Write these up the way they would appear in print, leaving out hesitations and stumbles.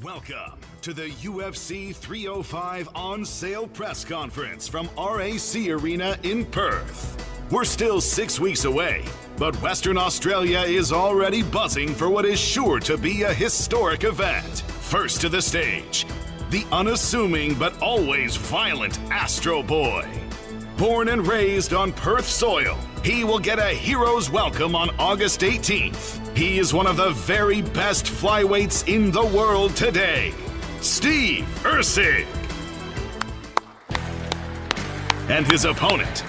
Welcome to the UFC 305 on-sale press conference from RAC Arena in Perth. We're still 6 weeks away, but Western Australia is already buzzing for what is sure to be a historic event. First to the stage, the unassuming but always violent Astro Boy. Born and raised on Perth soil, he will get a hero's welcome on August 18th. He is one of the very best flyweights in the world today, Steve Erceg. And his opponent,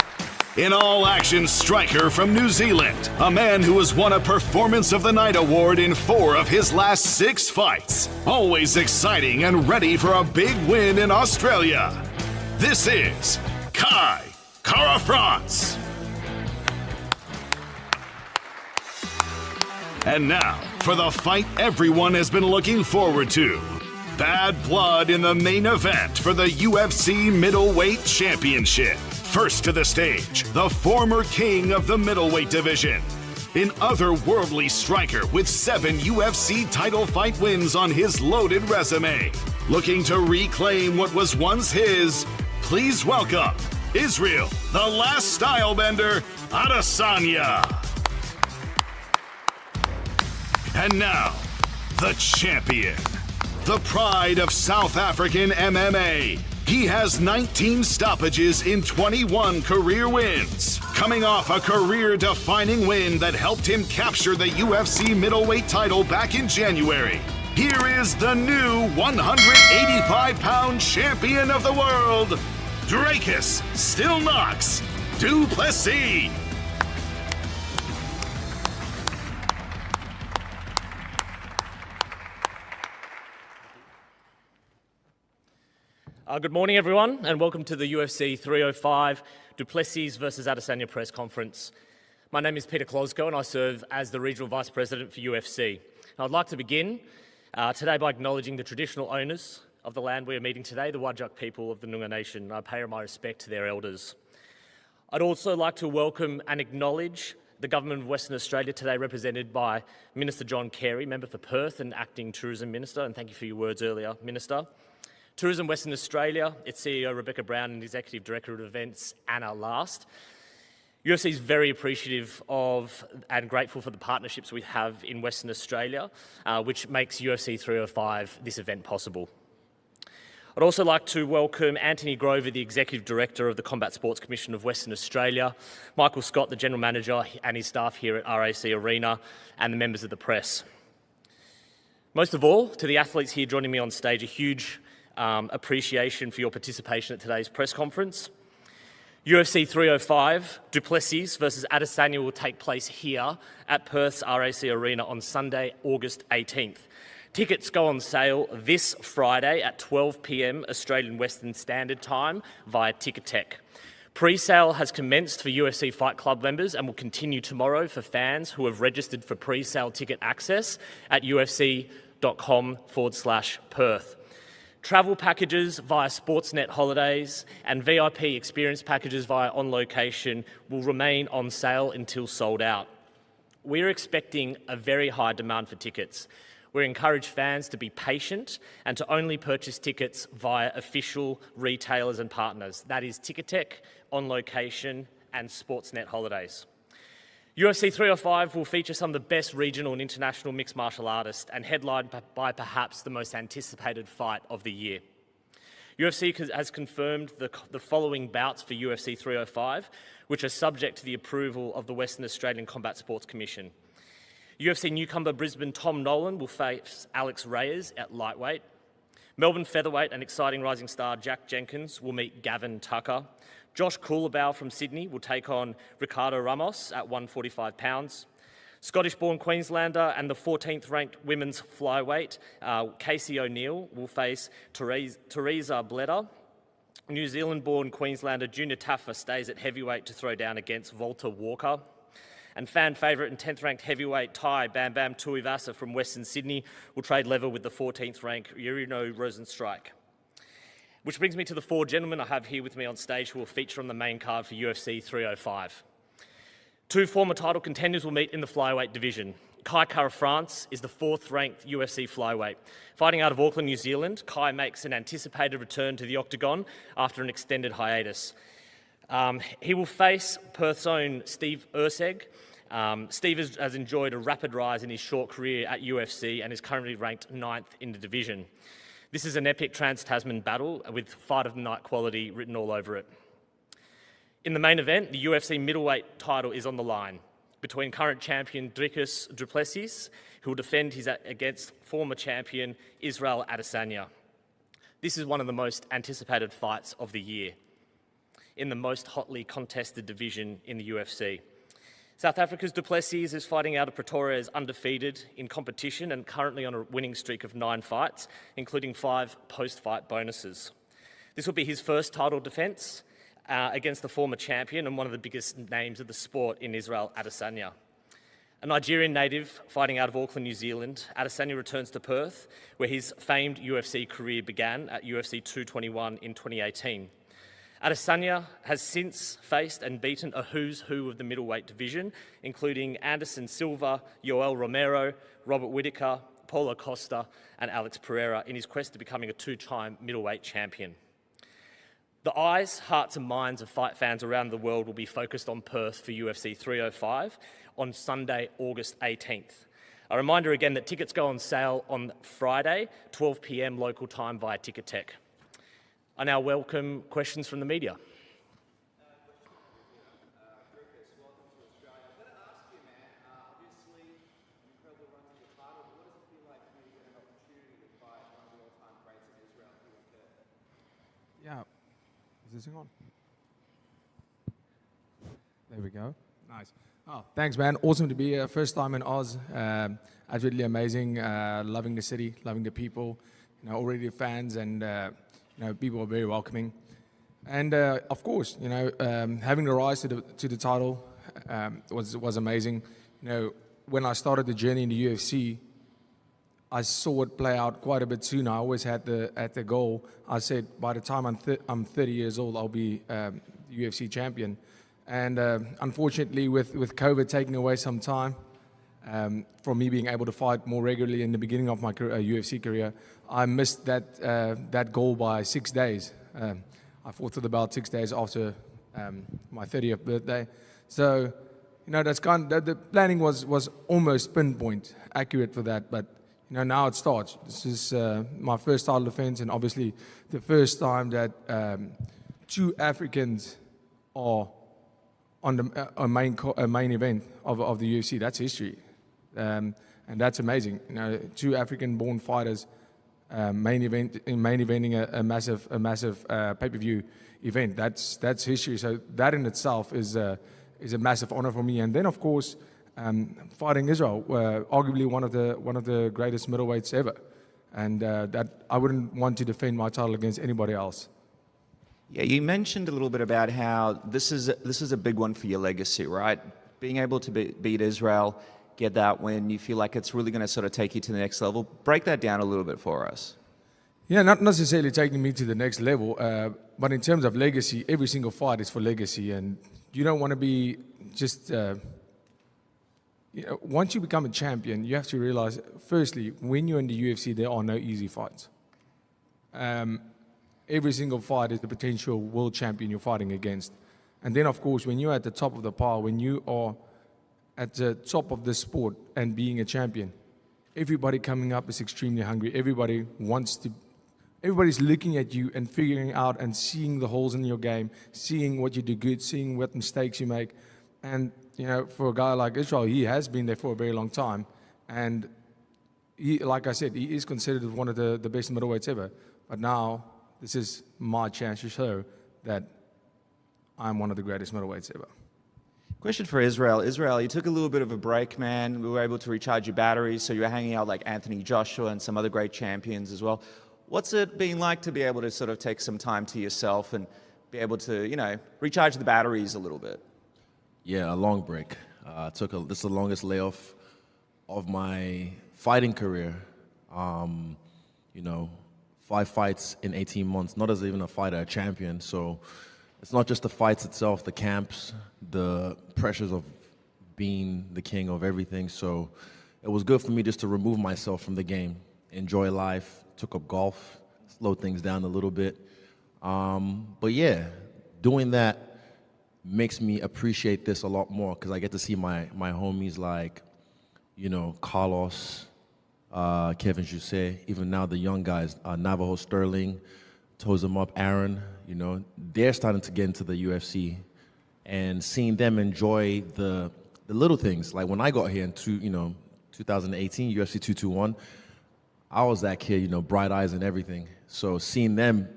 an all-action striker from New Zealand, a man who has won a Performance of the Night award in 4 of his last 6 fights. Always exciting and ready for a big win in Australia. This is Kai Kara-France. And now, for the fight everyone has been looking forward to. Bad blood in the main event for the UFC Middleweight Championship. First to the stage, the former king of the middleweight division. An otherworldly striker with 7 UFC title fight wins on his loaded resume. Looking to reclaim what was once his, please welcome Israel, the last stylebender, Adesanya. And now, the champion, the pride of South African MMA. He has 19 stoppages in 21 career wins, coming off a career-defining win that helped him capture the UFC middleweight title back in January. Here is the new 185-pound champion of the world, Dracus Still Knox du Plessis. Good morning, everyone, and welcome to the UFC 305 du Plessis vs Adesanya press conference. My name is Peter Klosko, and I serve as the Regional Vice President for UFC. I'd like to begin today by acknowledging the traditional owners of the land we are meeting today, the Whadjuk people of the Noongar Nation. I pay my respect to their elders. I'd also like to welcome and acknowledge the Government of Western Australia today, represented by Minister John Carey, Member for Perth and Acting Tourism Minister, and thank you for your words earlier, Minister. Tourism Western Australia, its CEO Rebecca Brown and Executive Director of Events Anna Last. UFC is very appreciative of and grateful for the partnerships we have in Western Australia, which makes UFC 305 this event possible. I'd also like to welcome Anthony Grover, the Executive Director of the Combat Sports Commission of Western Australia, Michael Scott, the General Manager, and his staff here at RAC Arena, and the members of the press. Most of all, to the athletes here joining me on stage, a huge appreciation for your participation at today's press conference. UFC 305 du Plessis vs Adesanya will take place here at Perth's RAC Arena on Sunday, August 18th. Tickets go on sale this Friday at 12 p.m. Australian Western Standard Time via Ticketek. Pre-sale has commenced for UFC Fight Club members and will continue tomorrow for fans who have registered for pre-sale ticket access at ufc.com/Perth. Travel packages via Sportsnet Holidays and VIP experience packages via On Location will remain on sale until sold out. We're expecting a very high demand for tickets. We encourage fans to be patient and to only purchase tickets via official retailers and partners. That is Ticketek, On Location and Sportsnet Holidays. UFC 305 will feature some of the best regional and international mixed martial artists and headlined by perhaps the most anticipated fight of the year. UFC has confirmed the following bouts for UFC 305, which are subject to the approval of the Western Australian Combat Sports Commission. UFC newcomer Brisbane Tom Nolan will face Alex Reyes at lightweight. Melbourne featherweight and exciting rising star Jack Jenkins will meet Gavin Tucker. Josh Coolabau from Sydney will take on Ricardo Ramos at 145 pounds. Scottish-born Queenslander and the 14th ranked women's flyweight, Casey O'Neill, will face Teresa Bleda. New Zealand-born Queenslander Junior Taffa stays at heavyweight to throw down against Walter Walker. And fan favourite and 10th ranked heavyweight Thai Bam Bam Tuivasa from Western Sydney will trade level with the 14th ranked Yurino Rosenstrike. Which brings me to the 4 gentlemen I have here with me on stage who will feature on the main card for UFC 305. 2 former title contenders will meet in the flyweight division. Kai Kara-France is the 4th-ranked UFC flyweight. Fighting out of Auckland, New Zealand, Kai makes an anticipated return to the octagon after an extended hiatus. He will face Perth's own Steve Urseg. Steve has enjoyed a rapid rise in his short career at UFC and is currently ranked 9th in the division. This is an epic trans-Tasman battle with fight of the night quality written all over it. In the main event, the UFC middleweight title is on the line between current champion Dricus du Plessis, who will defend against former champion Israel Adesanya. This is one of the most anticipated fights of the year in the most hotly contested division in the UFC. South Africa's du Plessis is fighting out of Pretoria as undefeated in competition and currently on a winning streak of 9 fights, including 5 post-fight bonuses. This will be his first title defence against the former champion and one of the biggest names of the sport in Israel Adesanya. A Nigerian native fighting out of Auckland, New Zealand, Adesanya returns to Perth, where his famed UFC career began at UFC 221 in 2018. Adesanya has since faced and beaten a who's who of the middleweight division, including Anderson Silva, Yoel Romero, Robert Whittaker, Paulo Costa, and Alex Pereira in his quest to becoming a 2-time middleweight champion. The eyes, hearts and minds of fight fans around the world will be focused on Perth for UFC 305 on Sunday, August 18th. A reminder again that tickets go on sale on Friday, 12 p.m. local time via Ticketek. I now welcome questions from the media. Yeah. Is this on? There we go. Nice. Oh, thanks, man. Awesome to be here. First time in Oz. Absolutely amazing. Loving the city, loving the people. Already fans and people are very welcoming. And of course, having the rise to the title was amazing. When I started the journey in the UFC, I saw it play out quite a bit sooner. I always had the goal. I said by the time I'm 30 years old, I'll be UFC champion. And unfortunately, with COVID taking away some time from me being able to fight more regularly in the beginning of my UFC career, I missed that goal by 6 days. I fought for about 6 days after my 30th birthday. So, that's the planning was almost pinpoint accurate for that, but now it starts. This is my first title defense, and obviously the first time that 2 Africans are on the main event of the UFC. That's history, and that's amazing. 2 African-born fighters main eventing a massive pay-per-view event. That's history. So that in itself is a massive honor for me. And then of course, fighting Israel, arguably one of the greatest middleweights ever, and that I wouldn't want to defend my title against anybody else. Yeah, you mentioned a little bit about how this is a big one for your legacy, right? Being able to beat Israel, get that win, you feel like it's really going to sort of take you to the next level. Break that down a little bit for us. Yeah, not necessarily taking me to the next level, but in terms of legacy, every single fight is for legacy, and you don't want to be just. Once you become a champion, you have to realize, firstly, when you're in the UFC, there are no easy fights. Every single fight is the potential world champion you're fighting against. And then, of course, when you're at the top of the pile, when you are at the top of the sport and being a champion, everybody coming up is extremely hungry. Everybody's looking at you and figuring out and seeing the holes in your game, seeing what you do good, seeing what mistakes you make. And, for a guy like Israel, he has been there for a very long time. And he, like I said, he is considered one of the best middleweights ever. But now, this is my chance to show that I'm one of the greatest middleweights ever. Question for Israel. Israel, you took a little bit of a break, man. We were able to recharge your batteries, so you were hanging out like Anthony Joshua and some other great champions as well. What's it been like to be able to sort of take some time to yourself and be able to, recharge the batteries a little bit? Yeah, a long break. This is the longest layoff of my fighting career. 5 fights in 18 months, not as even a fighter, a champion. So it's not just the fights itself, the camps, the pressures of being the king of everything. So it it was good for me just to remove myself from the game, enjoy life, took up golf, slowed things down a little bit. But yeah, doing that makes me appreciate this a lot more because I get to see my homies like, you know, Carlos, Kevin Jousset, even now the young guys, Navajo Sterling, toes them up, Aaron, you know, they're starting to get into the UFC, and seeing them enjoy the little things. Like when I got here in 2018, UFC 221, I was that kid, you know, bright eyes and everything. So seeing them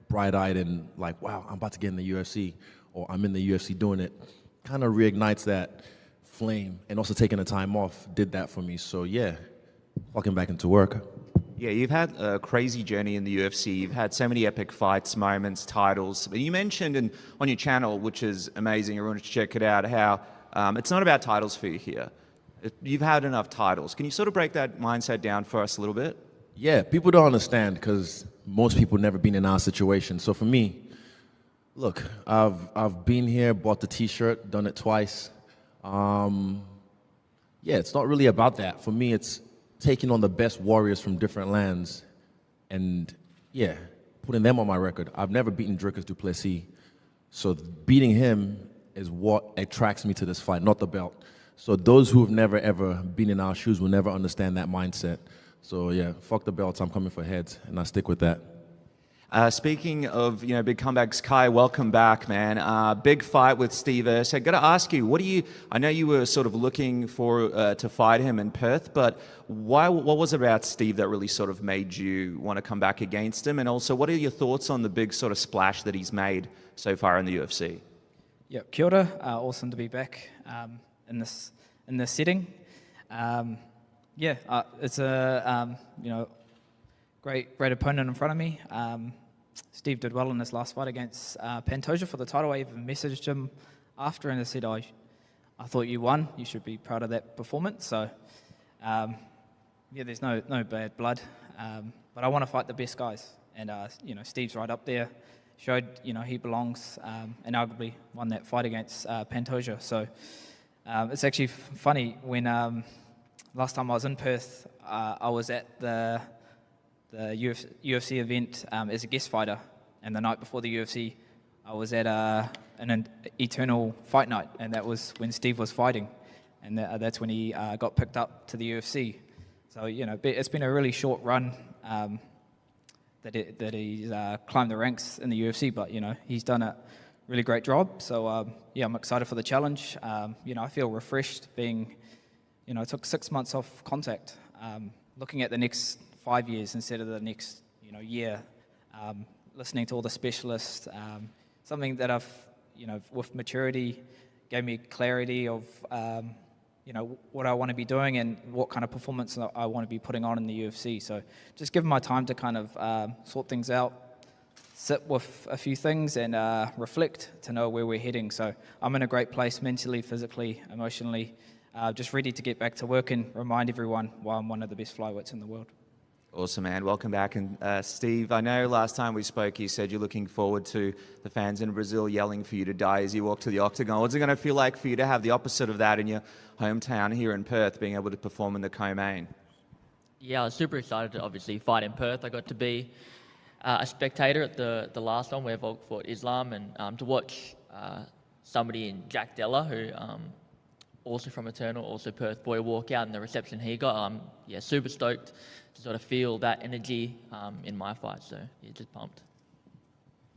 bright-eyed and like, wow, I'm about to get in the UFC, or I'm in the UFC doing it, kind of reignites that flame. And also taking the time off did that for me. So yeah, walking back into work. Yeah, you've had a crazy journey in the UFC. You've had so many epic fights, moments, titles. But you mentioned on your channel, which is amazing, everyone should check it out, how it's not about titles for you here. You've had enough titles. Can you sort of break that mindset down for us a little bit? Yeah, people don't understand because most people never been in our situation. So for me, look, I've been here, bought the T-shirt, done it twice. Yeah, it's not really about that. For me, it's taking on the best warriors from different lands and, yeah, putting them on my record. I've never beaten Dricus du Plessis, so beating him is what attracts me to this fight, not the belt. So those who have never, ever been in our shoes will never understand that mindset. So, yeah, fuck the belts. I'm coming for heads, and I stick with that. Speaking of, you know, big comebacks, Kai, welcome back, man. Big fight with Steve Erce. I got to ask you, I know you were sort of looking for to fight him in Perth, but what was it about Steve that really sort of made you want to come back against him? And also, what are your thoughts on the big sort of splash that he's made so far in the UFC? Yeah, kia ora. Awesome to be back in this setting. It's a great opponent in front of me. Steve did well in his last fight against Pantoja for the title. I even messaged him after and I said, I thought you won. You should be proud of that performance. So, there's no bad blood. But I want to fight the best guys. And, Steve's right up there. Showed, he belongs and arguably won that fight against Pantoja. So, it's actually funny when last time I was in Perth, I was at the UFC event as a guest fighter, and the night before the UFC, I was at an Eternal Fight Night, and that was when Steve was fighting, and that's when he got picked up to the UFC. So it's been a really short run that he's climbed the ranks in the UFC, but he's done a really great job. So I'm excited for the challenge. I feel refreshed being, it took 6 months off contact, looking at the next 5 years instead of the next year, listening to all the specialists, something that I've with maturity gave me clarity of what I want to be doing and what kind of performance I want to be putting on in the UFC. So just giving my time to kind of sort things out, sit with a few things and reflect to know where we're heading. So I'm in a great place mentally, physically, emotionally, just ready to get back to work and remind everyone why I'm one of the best flyweights in the world. Awesome, man. Welcome back. And Steve, I know last time we spoke, you said you're looking forward to the fans in Brazil yelling for you to die as you walk to the octagon. What's it going to feel like for you to have the opposite of that in your hometown here in Perth, being able to perform in the co-main? Yeah, I was super excited to obviously fight in Perth. I got to be a spectator at the last one where Volk fought Islam, and to watch somebody in Jack Della, who also from Eternal, also Perth boy, walk out and the reception he got. I'm super stoked to sort of feel that energy in my fight. So just pumped.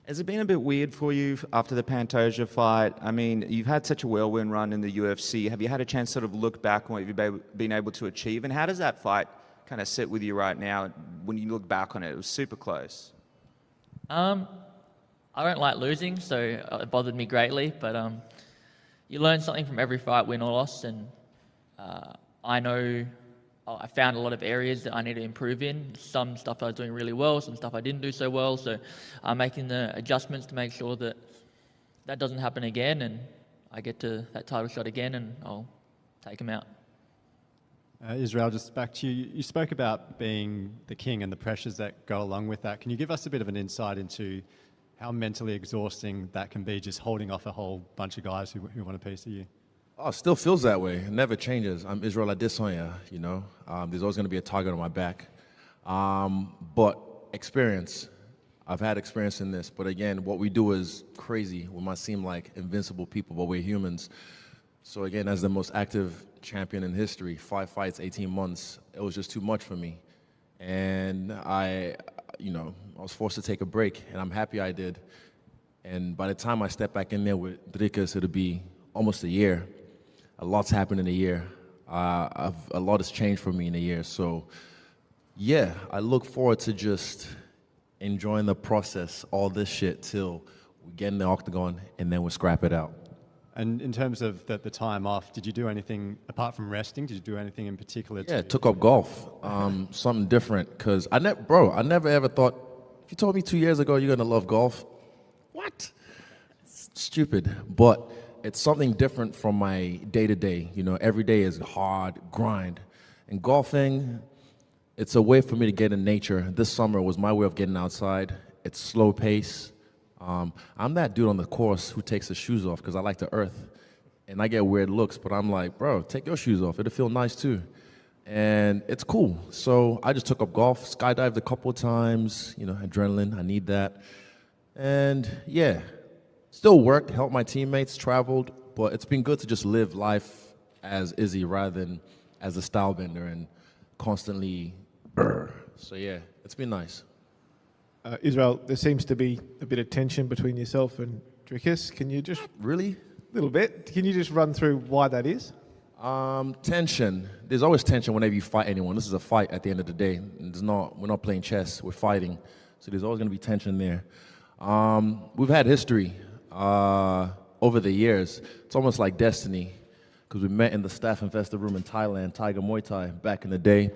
Has it been a bit weird for you after the Pantoja fight? I mean, you've had such a whirlwind run in the UFC. Have you had a chance to sort of look back on what you've been able to achieve? And how does that fight kind of sit with you right now when you look back on it? It was super close. I don't like losing, so it bothered me greatly. But you learn something from every fight, win or loss. And I know I found a lot of areas that I need to improve in. Some stuff I was doing really well, some stuff I didn't do so well. So I'm making the adjustments to make sure that that doesn't happen again, and I get to that title shot again, and I'll take him out. Israel, just back to you. You spoke about being the king and the pressures that go along with that. Can you give us a bit of an insight into how mentally exhausting that can be, just holding off a whole bunch of guys who want a piece of you? Oh, it still feels that way. It never changes. I'm Israel Adesanya, you know. There's always going to be a target on my back. But experience. I've had experience in this. But again, what we do is crazy. We might seem like invincible people, but we're humans. So again, as the most active champion in history, 5 fights, 18 months, it was just too much for me. And I was forced to take a break, and I'm happy I did. And by the time I step back in there with Dricus, it'll be almost a year. A lot's happened in a year. A lot has changed for me in a year. So, yeah, I look forward to just enjoying the process, all this shit, till we get in the octagon and then we scrap it out. And in terms of the time off, did you do anything, apart from resting, did you do anything in particular? Yeah, took up golf, something different, because I never ever thought, if you told me 2 years ago you're going to love golf, what? It's stupid, but it's something different from my day-to-day. You know, every day is hard grind. And golfing, it's a way for me to get in nature. This summer was my way of getting outside. It's slow pace. I'm that dude on the course who takes his shoes off because I like the earth. And I get weird looks, but I'm like, bro, take your shoes off. It'll feel nice too. And it's cool. So I just took up golf, skydived a couple of times, you know, adrenaline, I need that. And yeah, still worked, helped my teammates, traveled, but it's been good to just live life as Izzy rather than as a style bender and constantly. So yeah, it's been nice. Israel, there seems to be a bit of tension between yourself and Dricus. Can you just Really? a little bit? Can you just run through why that is? Tension. There's always tension whenever you fight anyone. This is a fight at the end of the day. We're not playing chess. We're fighting. So there's always going to be tension there. We've had history over the years. It's almost like destiny because we met in the staff investor room in Thailand, Tiger Muay Thai, back in the day.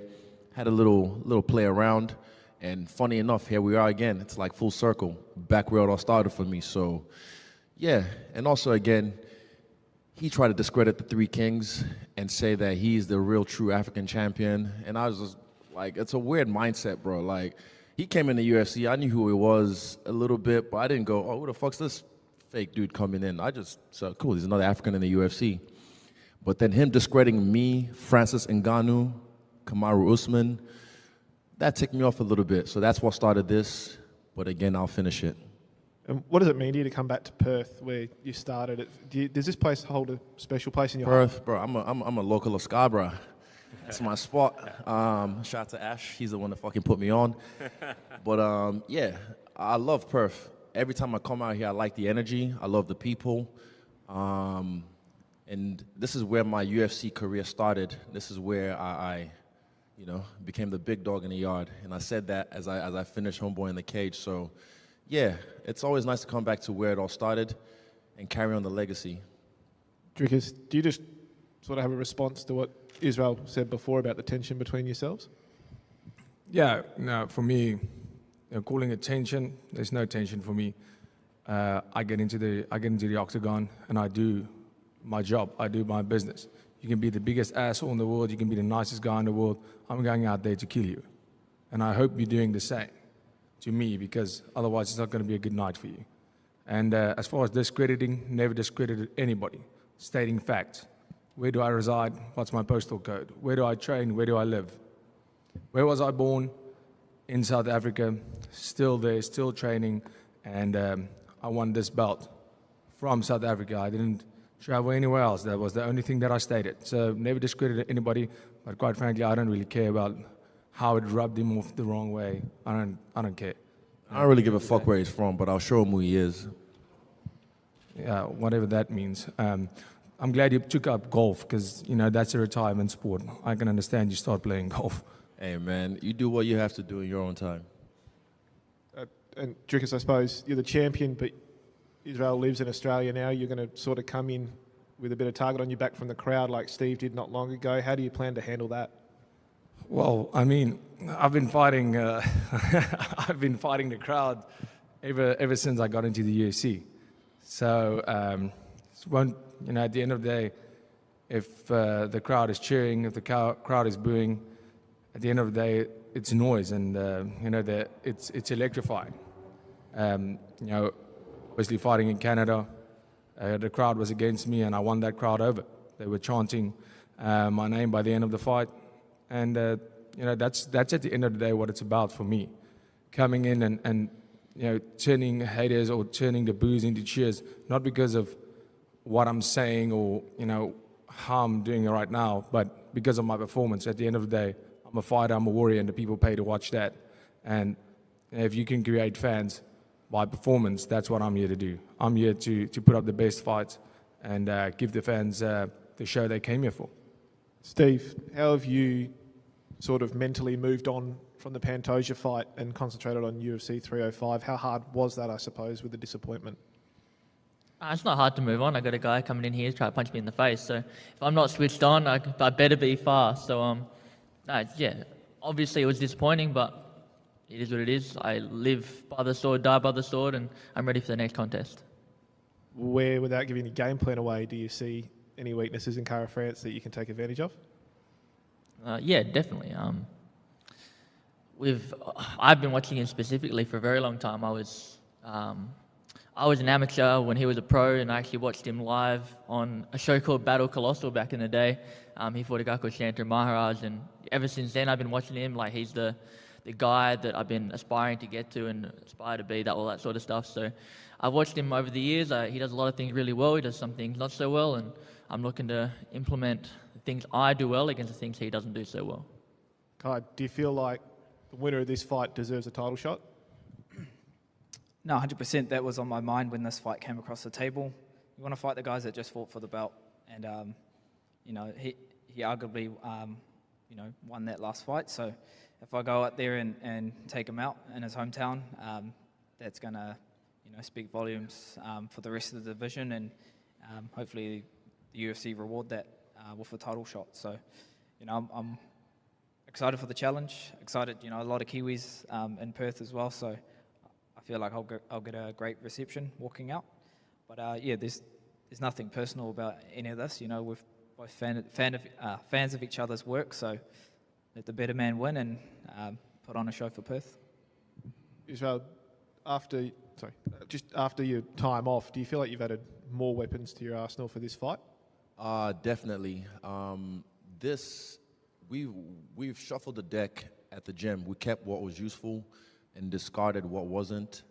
Had a little play around. And funny enough, here we are again. It's like full circle, back where it all started for me. So, yeah. And also, again, he tried to discredit the Three Kings and say that he's the real true African champion. And I was just like, it's a weird mindset, bro. Like, he came in the UFC. I knew who he was a little bit, but I didn't go, oh, who the fuck's this fake dude coming in? I just said, cool, he's another African in the UFC. But then him discrediting me, Francis Ngannou, Kamaru Usman, that ticked me off a little bit. So that's what started this. But again, I'll finish it. And what does it mean to you to come back to Perth, where you started it? Does this place hold a special place in your heart? Perth, bro, I'm a local of Scarborough. That's my spot. Shout out to Ash. He's the one that fucking put me on. But yeah, I love Perth. Every time I come out here, I like the energy. I love the people. And this is where my UFC career started. This is where I became the big dog in the yard. And I said that as I finished Homeboy in the Cage. So, yeah, it's always nice to come back to where it all started and carry on the legacy. Dricus, do you just sort of have a response to what Israel said before about the tension between yourselves? Yeah, no, for me, calling it tension, there's no tension for me. I get into the octagon and I do my job. I do my business. You can be the biggest asshole in the world. You can be the nicest guy in the world. I'm going out there to kill you. And I hope you're doing the same to me, because otherwise it's not going to be a good night for you. And as far as discrediting, never discredited anybody. Stating facts. Where do I reside? What's my postal code? Where do I train? Where do I live? Where was I born? In South Africa. Still there, still training. And I won this belt from South Africa. I didn't travel anywhere else. That was the only thing that I stated. So never discredited anybody, but quite frankly, I don't really care about how it rubbed him off the wrong way. I don't care. I don't really give a fuck where he's from, but I'll show him who he is. Yeah, whatever that means. I'm glad you took up golf, because that's a retirement sport. I can understand you start playing golf. Hey man, you do what you have to do in your own time. And Dricus, I suppose you're the champion, but Israel lives in Australia now. You're going to sort of come in with a bit of target on your back from the crowd like Steve did not long ago. How do you plan to handle that? Well, I mean, I've been fighting I've been fighting the crowd ever since I got into the UFC. So, at the end of the day, if the crowd is cheering, if the crowd is booing, at the end of the day, it's noise, and it's electrifying. Obviously fighting in Canada, the crowd was against me, and I won that crowd over. They were chanting my name by the end of the fight. And, that's at the end of the day what it's about for me. Coming in and turning haters or turning the boos into cheers, not because of what I'm saying or, how I'm doing it right now, but because of my performance. At the end of the day, I'm a fighter, I'm a warrior, and the people pay to watch that. And if you can create fans by performance, that's what I'm here to do. I'm here to put up the best fights and give the fans the show they came here for. Steve, how have you sort of mentally moved on from the Pantoja fight and concentrated on UFC 305? How hard was that, I suppose, with the disappointment? It's not hard to move on. I got a guy coming in here to try to punch me in the face. So if I'm not switched on, I better be fast. So obviously it was disappointing, but it is what it is. I live by the sword, die by the sword, and I'm ready for the next contest. Where, without giving any game plan away, do you see any weaknesses in Kara France that you can take advantage of? Yeah, definitely. I've been watching him specifically for a very long time. I was an amateur when he was a pro, and I actually watched him live on a show called Battle Colossal back in the day. He fought a guy called Shantanu Maharaj, and ever since then I've been watching him. Like, he's the guy that I've been aspiring to get to and aspire to be, all that sort of stuff. So I've watched him over the years. He does a lot of things really well. He does some things not so well, and I'm looking to implement the things I do well against the things he doesn't do so well. Kai, do you feel like the winner of this fight deserves a title shot? No, 100%. That was on my mind when this fight came across the table. You want to fight the guys that just fought for the belt, and he arguably won that last fight. So if I go out there and take him out in his hometown, that's going to speak volumes for the rest of the division, and hopefully the UFC reward that with a title shot. So I'm excited for the challenge. Excited, a lot of Kiwis in Perth as well. So I feel like I'll get a great reception walking out. But there's nothing personal about any of this. We're both fans of each other's work. So let the better man win and put on a show for Perth. Israel, after your time off, do you feel like you've added more weapons to your arsenal for this fight? Definitely. We've shuffled the deck at the gym. We kept what was useful and discarded what wasn't.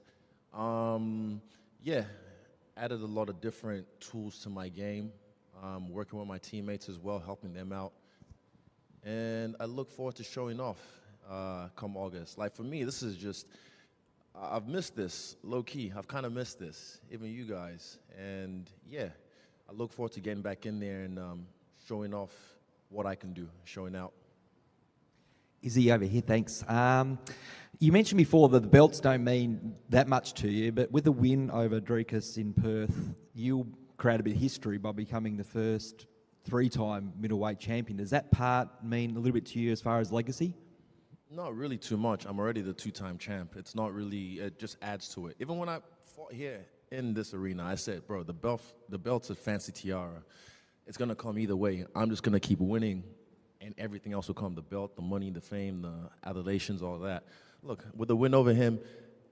Added a lot of different tools to my game, working with my teammates as well, helping them out. And I look forward to showing off come August. Like, for me, this is just, I've missed this, low-key. I've kind of missed this, even you guys. And, I look forward to getting back in there and showing off what I can do, showing out. Izzy over here, thanks. You mentioned before that the belts don't mean that much to you, but with the win over Drukas in Perth, you create a bit of history by becoming the first three-time middleweight champion. Does that part mean a little bit to you as far as legacy? Not really too much. I'm already the two-time champ. It's not really, it just adds to it. Even when I fought here in this arena, I said, bro, the belt's a fancy tiara. It's going to come either way. I'm just going to keep winning, and everything else will come. The belt, the money, the fame, the adulations, all that. Look, with the win over him,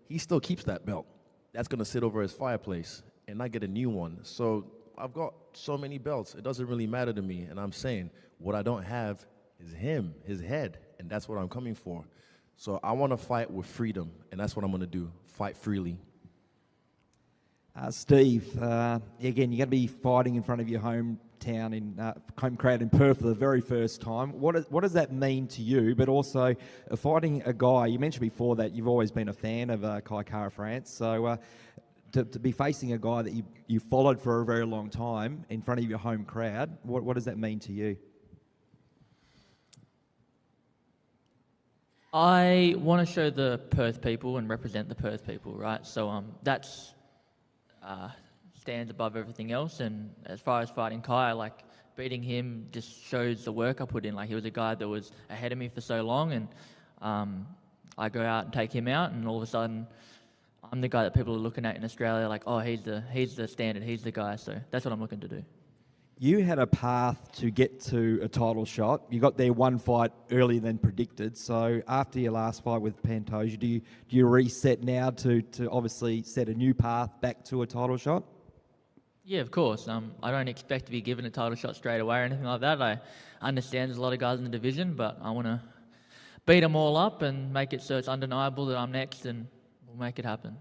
he still keeps that belt. That's going to sit over his fireplace, and I get a new one. So I've got so many belts. It doesn't really matter to me, and I'm saying what I don't have is him, his head, and that's what I'm coming for. So I want to fight with freedom, and that's what I'm going to do, fight freely. Steve, again, you're going to be fighting in front of your hometown home crowd in Perth for the very first time. What does that mean to you? But also fighting a guy, you mentioned before that you've always been a fan of Kara France. So to be facing a guy that you followed for a very long time in front of your home crowd, what does that mean to you? I want to show the Perth people and represent the Perth people, right? So that's stands above everything else. And as far as fighting Kai, like, beating him just shows the work I put in. Like, he was a guy that was ahead of me for so long, and I go out and take him out, and all of a sudden I'm the guy that people are looking at in Australia like, oh, he's the standard, he's the guy. So that's what I'm looking to do. You had a path to get to a title shot. You got there one fight earlier than predicted. So after your last fight with Pantoja, do you reset now to obviously set a new path back to a title shot? Yeah, of course. I don't expect to be given a title shot straight away or anything like that. I understand there's a lot of guys in the division, but I want to beat them all up and make it so it's undeniable that I'm next, and we'll make it happen.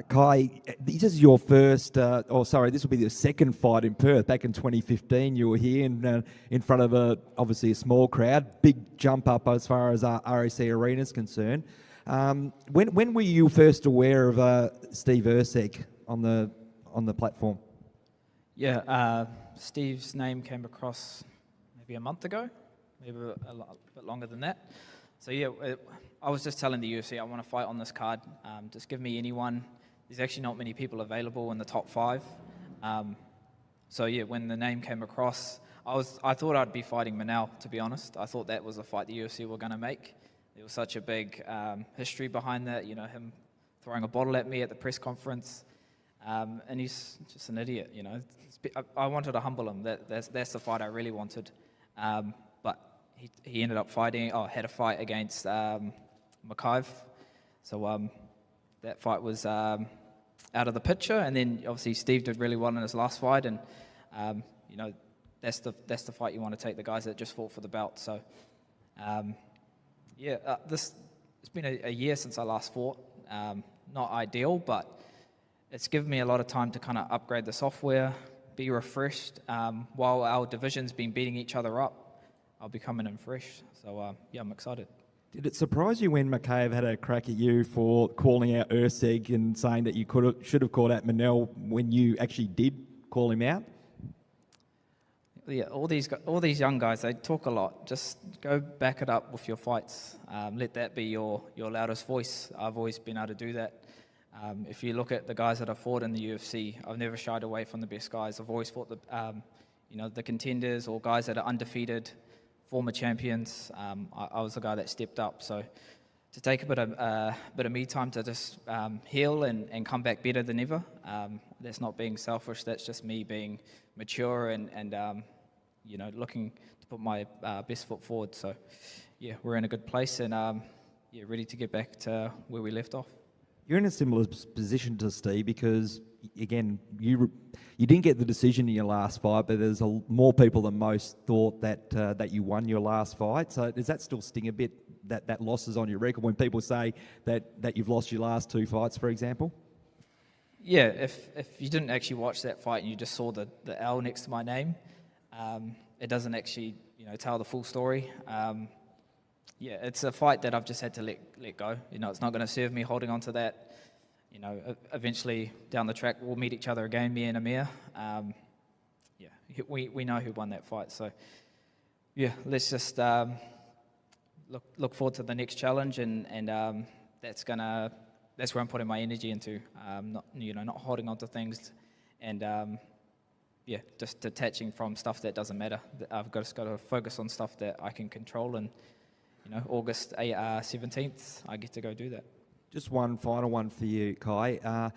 Kai, this is your first, this will be your second fight in Perth. Back in 2015, you were here in front of obviously a small crowd. Big jump up as far as RAC Arena is concerned. When were you first aware of Steve Erceg on the platform? Yeah, Steve's name came across maybe a month ago, maybe a bit longer than that. So yeah, I was just telling the UFC I want to fight on this card. Just give me anyone. There's actually not many people available in the top 5. So yeah, when the name came across, I thought I'd be fighting Manel, to be honest. I thought that was a fight the UFC were going to make. There was such a big history behind that, you know, him throwing a bottle at me at the press conference. And he's just an idiot, you know. I wanted to humble him. That's the fight I really wanted. But he ended up had a fight against Makaev. So that fight was out of the picture. And then obviously Steve did really well in his last fight. And, you know, that's the fight you want to take, the guys that just fought for the belt. So, it's been a year since I last fought. Not ideal, but it's given me a lot of time to kind of upgrade the software, be refreshed. While our division's been beating each other up, I'll be coming in fresh. So, I'm excited. Did it surprise you when Makaev had a crack at you for calling out Erceg and saying that you should have called out Manel when you actually did call him out? Yeah, all these young guys, they talk a lot. Just go back it up with your fights. Let that be your loudest voice. I've always been able to do that. If you look at the guys that I've fought in the UFC, I've never shied away from the best guys. I've always fought the contenders or guys that are undefeated, former champions. I was the guy that stepped up. So to take a bit of me time to just heal and come back better than ever, that's not being selfish. That's just me being mature and looking to put my best foot forward. So yeah, we're in a good place and ready to get back to where we left off. You're in a similar position to Steve because, again, you didn't get the decision in your last fight, but there's more people than most thought that you won your last fight. So does that still sting a bit, that loss is on your record, when people say that you've lost your last 2 fights, for example? Yeah, if you didn't actually watch that fight and you just saw the L next to my name, it doesn't actually tell the full story. It's a fight that I've just had to let go. It's not going to serve me holding on to that. Eventually down the track we'll meet each other again, me and Amir. We know who won that fight. So let's just look forward to the next challenge, and that's where I'm putting my energy into. Not holding on to things, and just detaching from stuff that doesn't matter. I've just got to focus on stuff that I can control, and August 17th, I get to go do that. Just one final one for you, Kai.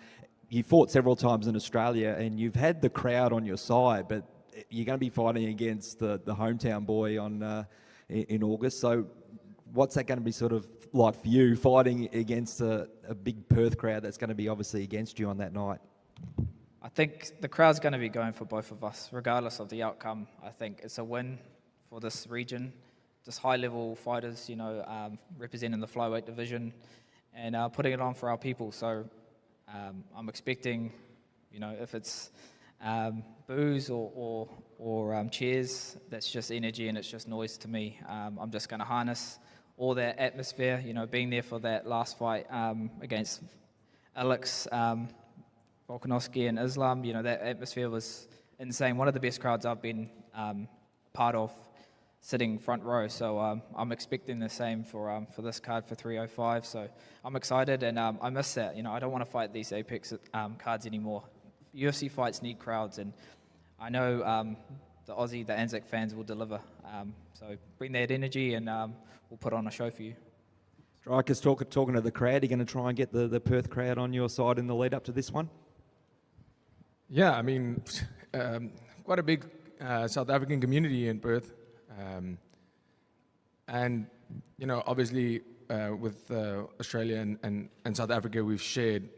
You fought several times in Australia, and you've had the crowd on your side, but you're going to be fighting against the hometown boy in August. So what's that going to be sort of like for you, fighting against a big Perth crowd that's going to be obviously against you on that night? I think the crowd's going to be going for both of us, regardless of the outcome. I think it's a win for this region. Just high-level fighters, representing the flyweight division and putting it on for our people. So I'm expecting, if it's boos or cheers, that's just energy and it's just noise to me. I'm just going to harness all that atmosphere, being there for that last fight against Alex Volkanovski and Islam. That atmosphere was insane. One of the best crowds I've been part of, sitting front row, so I'm expecting the same for this card for 305. So I'm excited, and I miss that. I don't want to fight these Apex cards anymore. UFC fights need crowds, and I know the Anzac fans will deliver. So bring that energy, and we'll put on a show for you. Strikers, talking to the crowd, are you going to try and get the Perth crowd on your side in the lead up to this one? Yeah, I mean, quite a big South African community in Perth. And obviously with Australia and South Africa, we've shared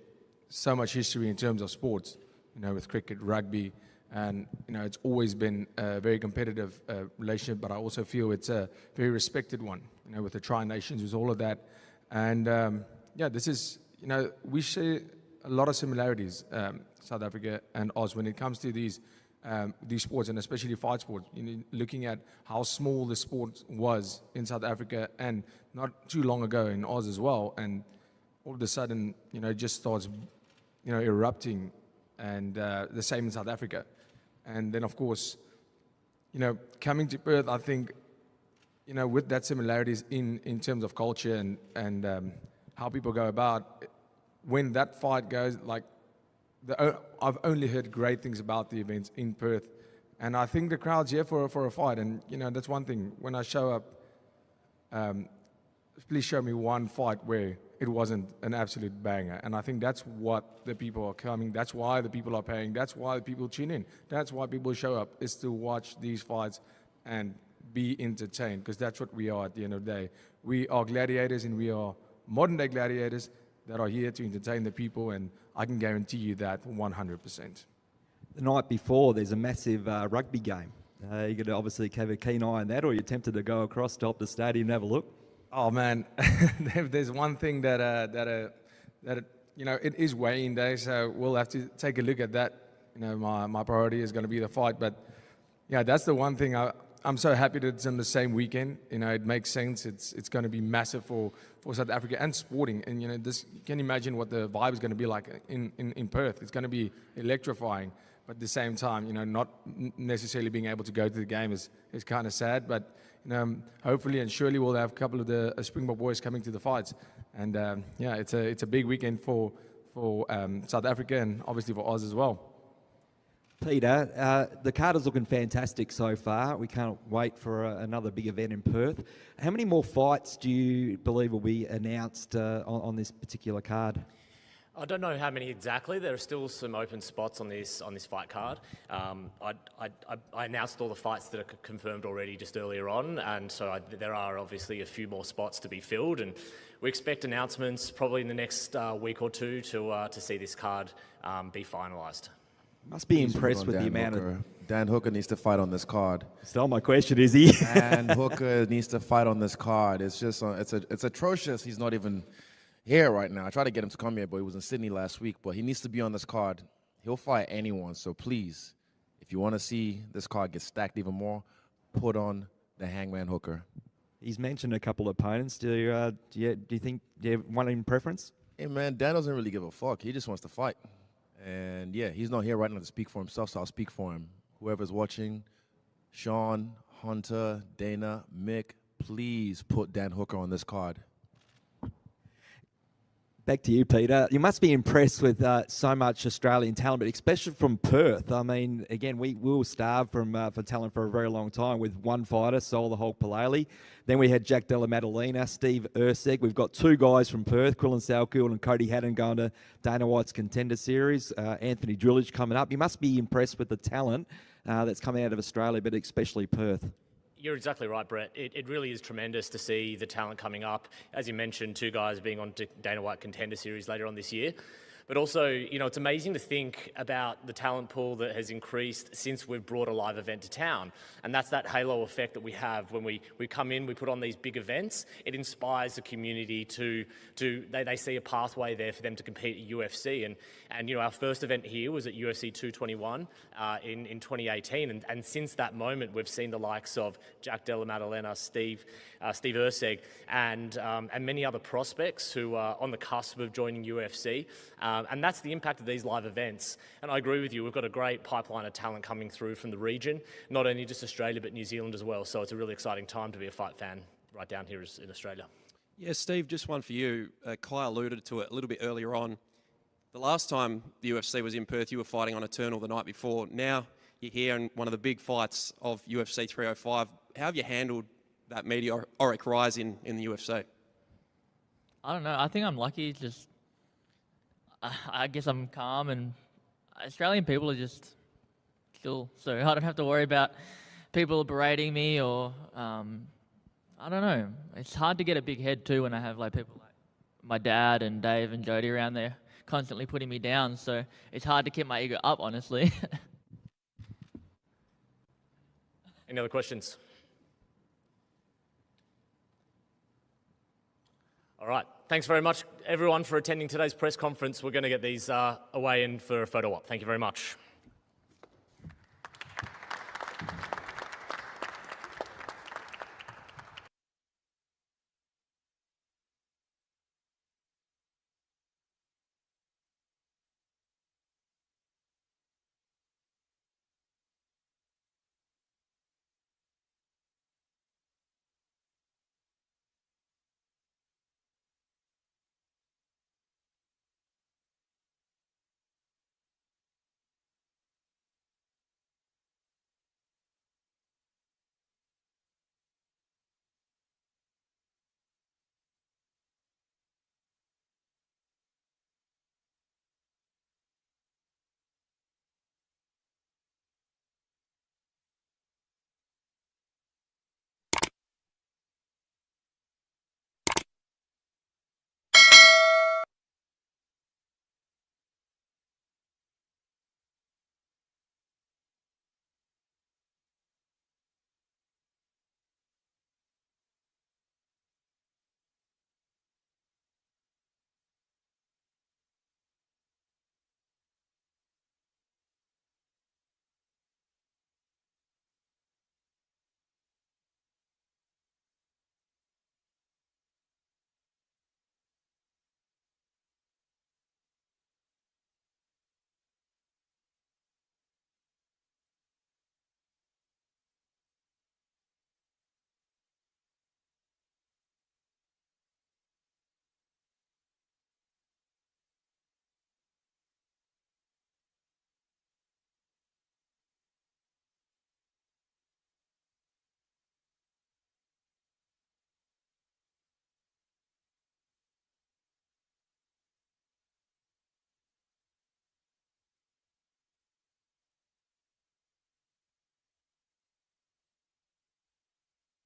so much history in terms of sports. with cricket, rugby, and it's always been a very competitive relationship. But I also feel it's a very respected one, with the Tri-Nations, with all of that, and this is we share a lot of similarities, South Africa and Oz, when it comes to these sports, and especially fight sports. Looking at how small the sport was in South Africa and not too long ago in Oz as well, and all of a sudden, it just starts, erupting, and the same in South Africa. And then, of course, coming to Perth, I think, with that similarities in terms of culture and how people go about, when that fight goes, I've only heard great things about the events in Perth, and I think the crowd's here for a fight. And that's one thing. When I show up, please show me one fight where it wasn't an absolute banger. And I think that's what the people are coming. That's why the people are paying. That's why the people tune in. That's why people show up, is to watch these fights and be entertained, because that's what we are at the end of the day. We are gladiators, and we are modern day gladiators that are here to entertain the people, and I can guarantee you that 100%. The night before, there's a massive rugby game. You're going to obviously have a keen eye on that, or you're tempted to go across to the stadium and have a look? Oh man, there's one thing that it is weighing day, so we'll have to take a look at that. My priority is going to be the fight, but yeah, that's the one thing I'm so happy that it's on the same weekend. It makes sense. It's going to be massive for South Africa and sporting, and you can imagine what the vibe is going to be like in Perth. It's going to be electrifying, but at the same time, not necessarily being able to go to the game is kind of sad, but. Hopefully and surely we'll have a couple of the Springbok boys coming to the fights, and it's a big weekend for South Africa and obviously for Oz as well. Peter, the card is looking fantastic so far. We can't wait for another big event in Perth. How many more fights do you believe will be announced on this particular card? I don't know how many exactly. There are still some open spots on this fight card. I announced all the fights that are confirmed already just earlier on, and so there are obviously a few more spots to be filled, and we expect announcements probably in the next week or two to see this card be finalised. Must be impressed with the amount of... Dan Hooker needs to fight on this card. Still my question, is he? Dan Hooker needs to fight on this card. It's just it's atrocious. He's not even here right now. I tried to get him to come here, but he was in Sydney last week. But he needs to be on this card. He'll fight anyone. So please, if you want to see this card get stacked even more, put on the Hangman Hooker. He's mentioned a couple of opponents. Do you think you have one in preference? Hey man, Dan doesn't really give a fuck. He just wants to fight. And yeah, he's not here right now to speak for himself, so I'll speak for him. Whoever's watching, Sean, Hunter, Dana, Mick, please put Dan Hooker on this card. Back to you, Peter. You must be impressed with so much Australian talent, but especially from Perth. I mean, again, we were starved for talent for a very long time with one fighter, Sol the Hulk Palele. Then we had Jack Della Maddalena, Steve Urseg. We've got two guys from Perth, Quillan Salkeld and Cody Haddon, going to Dana White's Contender Series. Anthony Drillage coming up. You must be impressed with the talent that's coming out of Australia, but especially Perth. You're exactly right, Brett. It really is tremendous to see the talent coming up. As you mentioned, two guys being on Dana White Contender Series later on this year. But also, it's amazing to think about the talent pool that has increased since we've brought a live event to town. And that's that halo effect that we have when we come in, we put on these big events. It inspires the community they see a pathway there for them to compete at UFC. And our first event here was at UFC 221 in 2018. And since that moment, we've seen the likes of Jack Della Maddalena, Steve Urseg, and many other prospects who are on the cusp of joining UFC. And that's the impact of these live events. And I agree with you, we've got a great pipeline of talent coming through from the region, not only just Australia, but New Zealand as well. So it's a really exciting time to be a fight fan right down here in Australia. Yeah, Steve, just one for you. Kai alluded to it a little bit earlier on. The last time the UFC was in Perth, you were fighting on Eternal the night before. Now you're here in one of the big fights of UFC 305. How have you handled that meteoric rise in the UFC? I don't know. I think I'm lucky. I guess I'm calm, and Australian people are just chill, so I don't have to worry about people berating me or I don't know. It's hard to get a big head too when I have like people like my dad and Dave and Jody around there, constantly putting me down. So it's hard to keep my ego up, honestly. Any other questions? All right. Thanks very much, everyone, for attending today's press conference. We're going to get these away in for a photo op. Thank you very much.